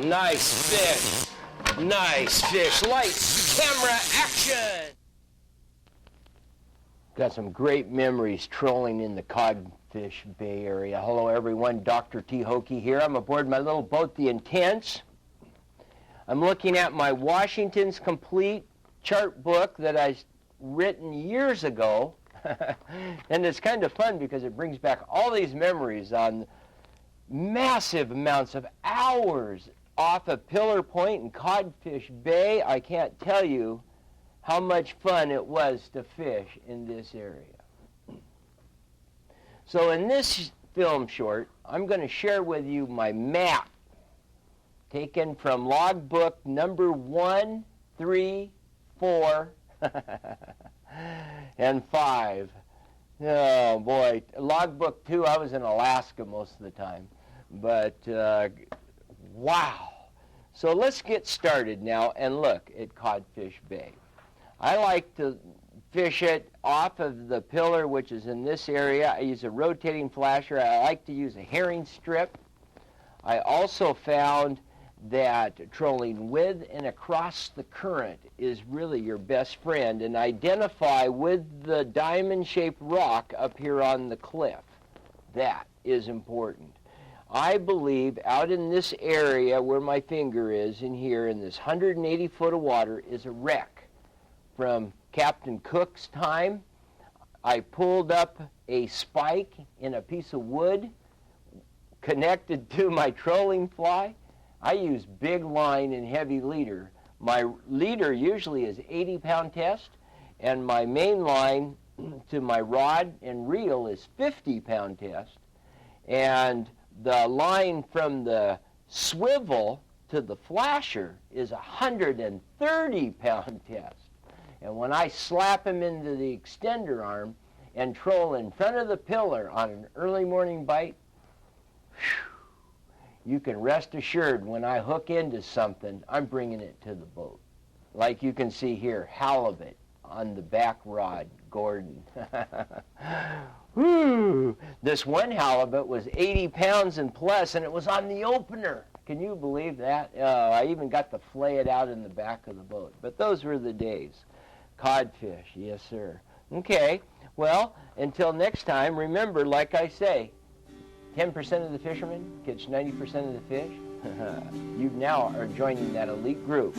nice fish. Nice fish. Lights, camera, action. Got some great memories trolling in the Codfish Bay area. Hello everyone, Dr. Thoke here. I'm aboard my little boat, the Intense. I'm looking at my Washington's Complete chart book that I written years ago. And it's kind of fun because it brings back all these memories on massive amounts of hours off of Pillar Point and Codfish Bay. I can't tell you how much fun it was to fish in this area. So in this film short, I'm going to share with you my map taken from logbook number 1, 3, 4, and 5. Oh boy, logbook 2, I was in Alaska most of the time. But wow. So let's get started now and look at Codfish Bay. I like to fish it off of the pillar, which is in this area. I use a rotating flasher. I like to use a herring strip. I also found that trolling with and across the current is really your best friend, and identify with the diamond-shaped rock up here on the cliff. That is important. I believe out in this area where my finger is, in here, in this 180 foot of water, is a wreck from Captain Cook's time. I pulled up a spike in a piece of wood connected to my trolling fly. I use big line and heavy leader. My leader usually is 80-pound test, and my main line to my rod and reel is 50-pound test. And the line from the swivel to the flasher is 130-pound test. And when I slap him into the extender arm and troll in front of the pillar on an early morning bite, whew, you can rest assured when I hook into something, I'm bringing it to the boat. Like you can see here, halibut on the back rod, Gordon. Whew. This one halibut was 80 pounds and plus, and it was on the opener. Can you believe that? I even got to flay it out in the back of the boat. But those were the days. Codfish, yes sir. Okay, well, until next time, remember, like I say, 10% of the fishermen catch 90% of the fish. You now are joining that elite group.